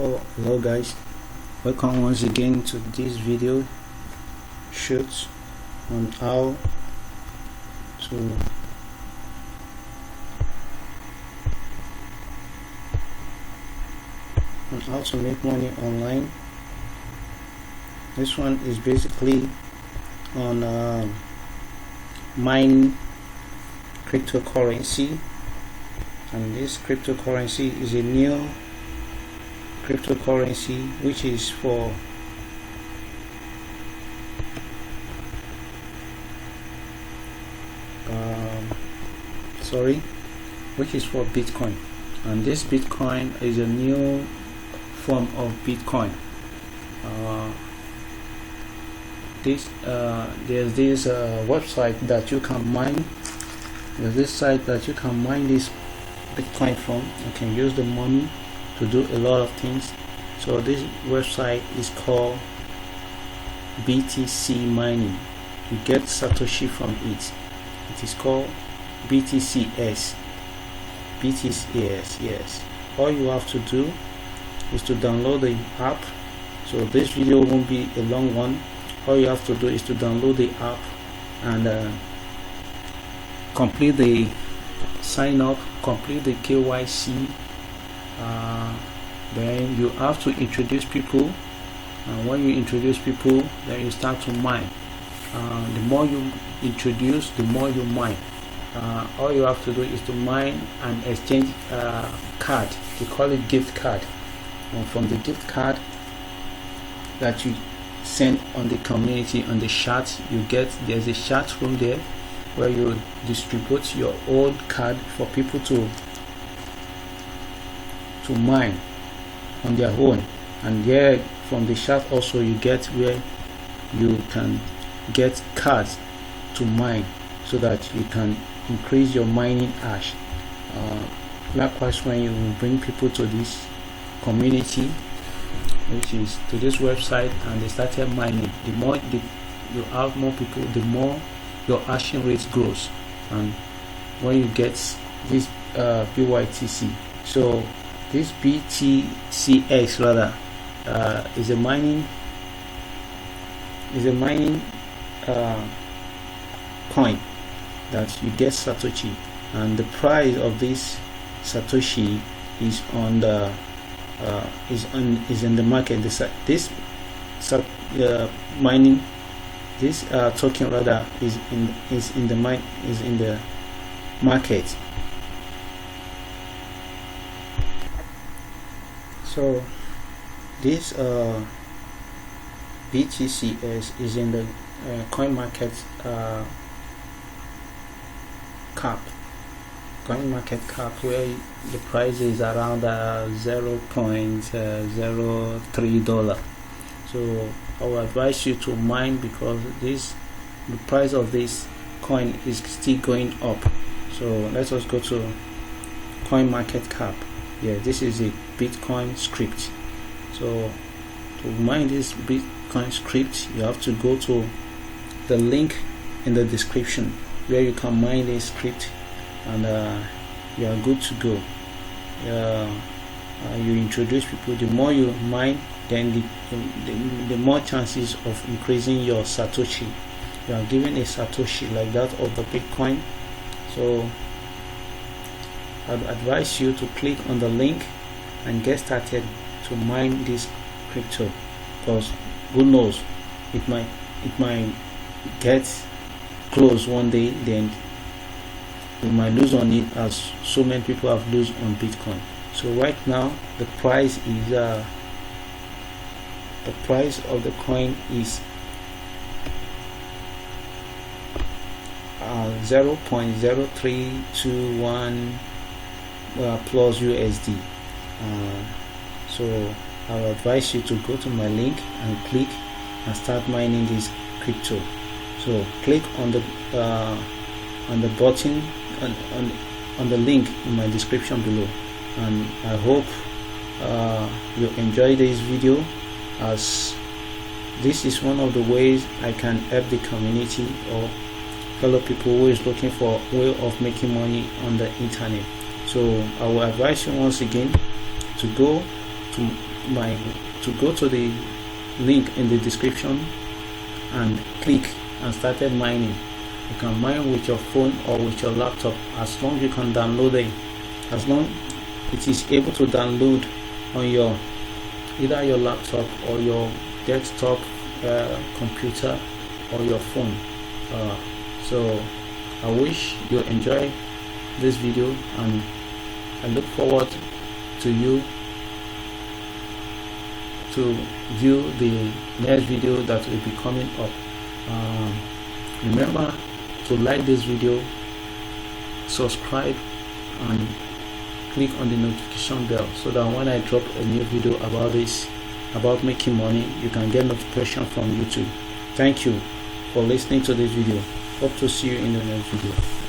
Hello guys, welcome once again to this video shoot on how to make money online. This one is basically on mining cryptocurrency, and this cryptocurrency is a new cryptocurrency which is for Bitcoin, and this Bitcoin is a new form of Bitcoin. There's this website that you can mine. There's this site that you can mine this Bitcoin from. You can use the money to do a lot of things. So this website is called BTC mining. You get Satoshi from it. It is called BTCs. BTCs, yes. All you have to do is to download the app. So this video won't be a long one. All you have to do is to download the app and complete the sign up, complete the KYC. Then you have to introduce people, and when you introduce people, then you start to mine. The more you introduce, the more you mine. All you have to do is to mine and exchange card. They call it gift card. And from the gift card that you send on the community, on the chat, there's a chat room there where you distribute your old card for people to mine on their own. And there from the chat also you get where you can get cards to mine so that you can increase your mining hash. Likewise, when you bring people to this community, which is to this website, and they started mining, the more you have more people, the more your hashing rate grows. And when you get this BYTC, so this BTCs rather is a mining coin that you get Satoshi, and the price of this Satoshi is on the is in the market. This mining, this token rather is in the market. So this BTCs is in the Coinmarketcap, where the price is around $0.03. So I will advise you to mine, because the price of this coin is still going up. So let us go to Coinmarketcap. Yeah, this is a Bitcoin Scrypt. So to mine this Bitcoin Scrypt, you have to go to the link in the description where you can mine this script, and you are good to go. You introduce people. The more you mine, then the more chances of increasing your Satoshi. You are given a Satoshi like that of the Bitcoin. So I'd advise you to click on the link and get started to mine this crypto, because who knows, it might get close one day, then we might lose on it, as so many people have lost on Bitcoin. So right now the price of the coin is 0.0321 plus USD. So I will advise you to go to my link and click and start mining this crypto. So click on the button on the link in my description below, and I hope you enjoy this video, as this is one of the ways I can help the community or fellow people who is looking for a way of making money on the internet. So I will advise you once again to go to go to the link in the description and click and started mining. You can mine with your phone or with your laptop, as long you can download it, as long it is able to download on your either your laptop or your desktop computer or your phone. So I wish you enjoy this video, and I look forward to you to view the next video that will be coming up. Remember to like this video, subscribe, and click on the notification bell so that when I drop a new video about making money, you can get notification from YouTube. Thank you for listening to this video. Hope to see you in the next video.